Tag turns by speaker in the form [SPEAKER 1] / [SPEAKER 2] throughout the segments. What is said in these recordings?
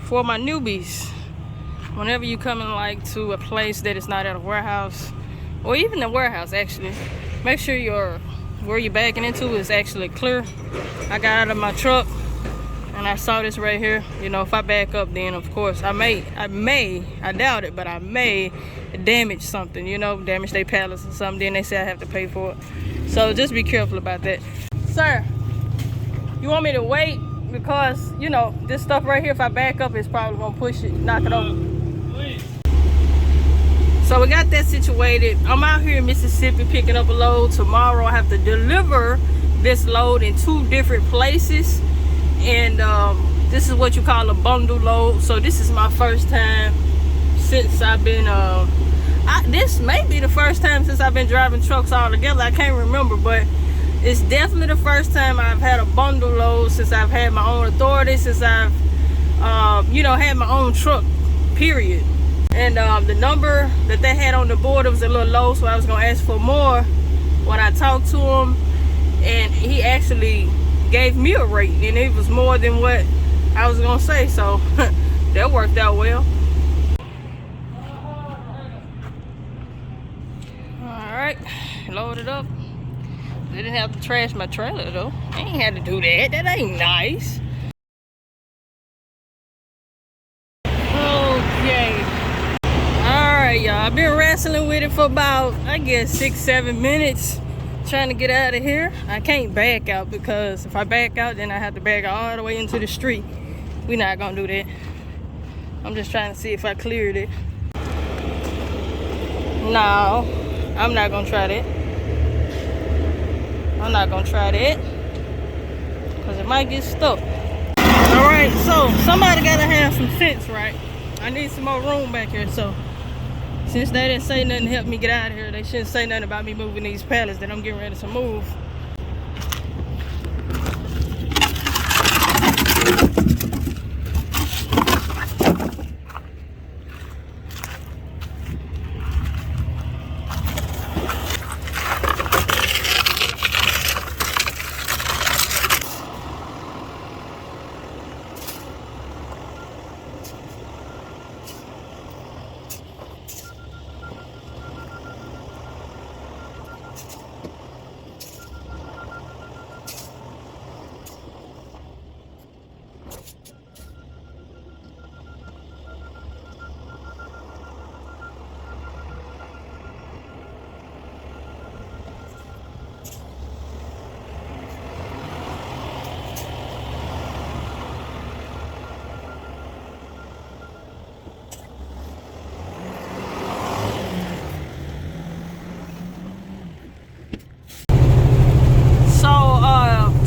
[SPEAKER 1] for my newbies, whenever you come in like to a place that is not at a warehouse, or even a warehouse actually, make sure where you're backing into is actually clear. I got out of my truck and I saw this right here. You know, if I back up, then of course I doubt it, but I may damage something, you know, damage their pallets or something. Then they say I have to pay for it. So just be careful about that. Sir, you want me to wait? Because, you know, this stuff right here, if I back up, it's probably gonna push it, knock it over. So we got that situated. I'm out here in Mississippi picking up a load. Tomorrow I have to deliver this load in 2 different places. And this is what you call a bundle load. So this is my first time since I've been, this may be the first time since I've been driving trucks all together. I can't remember, but it's definitely the first time I've had a bundle load since I've had my own authority, since I've, you know, had my own truck, period. And the number that they had on the board was a little low, so I was gonna ask for more when I talked to him, and he actually gave me a rate, and it was more than what I was gonna say, so that worked out well. All right, loaded up. They didn't have to trash my trailer though. They ain't had to do that. That ain't nice. Okay. Alright, y'all. I've been wrestling with it for about, I guess, 6-7 minutes. Trying to get out of here. I can't back out because if I back out, then I have to back all the way into the street. We're not gonna do that. I'm just trying to see if I cleared it. No, I'm not gonna try that. I'm not gonna try that because it might get stuck. Alright, so somebody gotta have some sense, right? I need some more room back here, so since they didn't say nothing to help me get out of here, they shouldn't say nothing about me moving these pallets that I'm getting ready to move.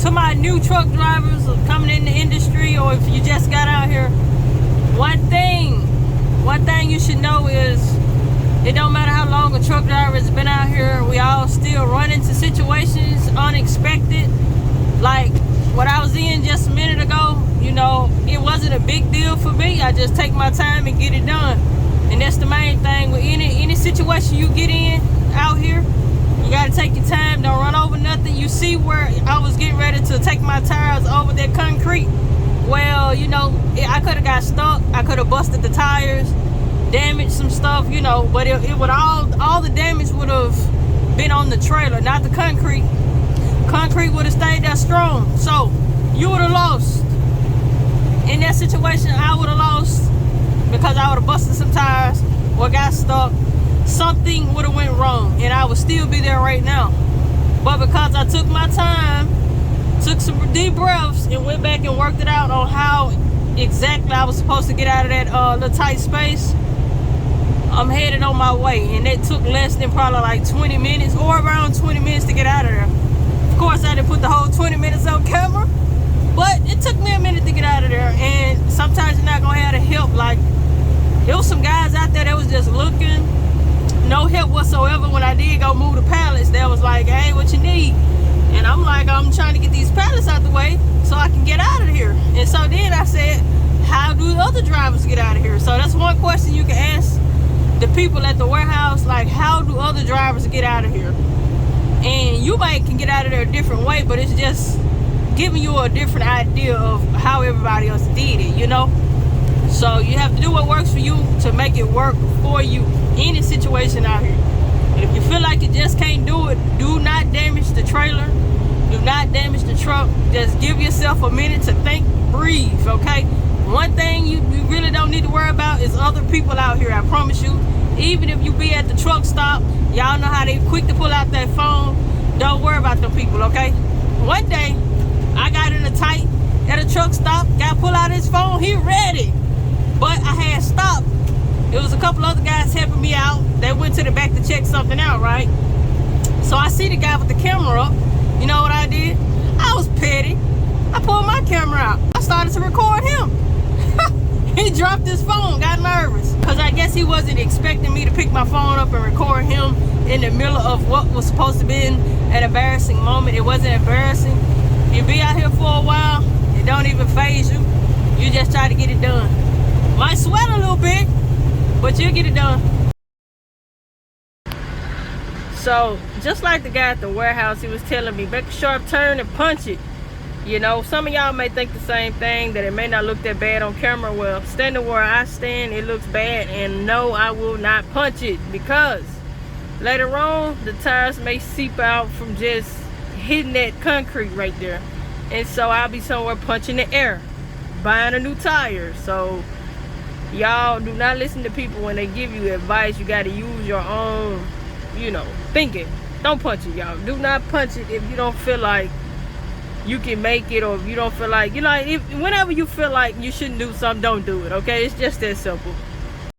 [SPEAKER 1] To my new truck drivers coming in the industry, or if you just got out here, one thing you should know is it don't matter how long a truck driver has been out here, we all still run into situations unexpected. Like what I was in just a minute ago, you know, it wasn't a big deal for me. I just take my time and get it done. And that's the main thing with any situation you get in out here. You gotta take your time, don't run over nothing. You see where I was getting ready to take my tires over that concrete. Well, you know, I could have got stuck. I could have busted the tires, damaged some stuff, you know, but it would all the damage would have been on the trailer, not the concrete. Concrete would have stayed there strong. So you would have lost. In that situation, I would have lost because I would have busted some tires or got stuck. Something would have went wrong and I would still be there right now. But because I took my time, took some deep breaths, and went back and worked it out on how exactly I was supposed to get out of that little tight space, I'm headed on my way. And it took less than probably like 20 minutes or around 20 minutes to get out of there. Of course, I didn't put the whole 20 minutes on camera, but it took me a minute to get out of there. And sometimes you're not gonna have the help. Like, there was some guys out there that was just looking, no help whatsoever. When I did go move the pallets, they was like, hey, what you need? And I'm like, I'm trying to get these pallets out the way so I can get out of here. And so then I said, how do other drivers get out of here? So that's one question you can ask the people at the warehouse, like, how do other drivers get out of here? And you might can get out of there a different way, but it's just giving you a different idea of how everybody else did it, you know? So you have to do what works for you to make it work for you. Any situation out here. And if you feel like you just can't do it, do not damage the trailer. Do not damage the truck. Just give yourself a minute to think, breathe, okay? One thing you really don't need to worry about is other people out here, I promise you. Even if you be at the truck stop, y'all know how they quick to pull out that phone. Don't worry about them people, okay? One day, I got in a tight at a truck stop, guy pull out his phone, he ready. But I had stopped. It was a couple other guys helping me out. They went to the back to check something out, right? So I see the guy with the camera up. You know what I did? I was petty. I pulled my camera out. I started to record him. He dropped his phone, got nervous. Because I guess he wasn't expecting me to pick my phone up and record him in the middle of what was supposed to be an embarrassing moment. It wasn't embarrassing. You be out here for a while, it don't even faze you. You just try to get it done. Might sweat a little bit, but you'll get it done. So, just like the guy at the warehouse, he was telling me, make a sharp turn and punch it. You know, some of y'all may think the same thing, that it may not look that bad on camera. Well, standing where I stand, it looks bad, and no, I will not punch it, because later on, the tires may seep out from just hitting that concrete right there. And so I'll be somewhere punching the air, buying a new tire. So y'all do not listen to people when they give you advice. You got to use your own, you know, thinking. Don't punch it, y'all. Do not punch it if you don't feel like you can make it, or if you don't feel like, you know, whenever you feel like you shouldn't do something, don't do it, okay? It's just that simple.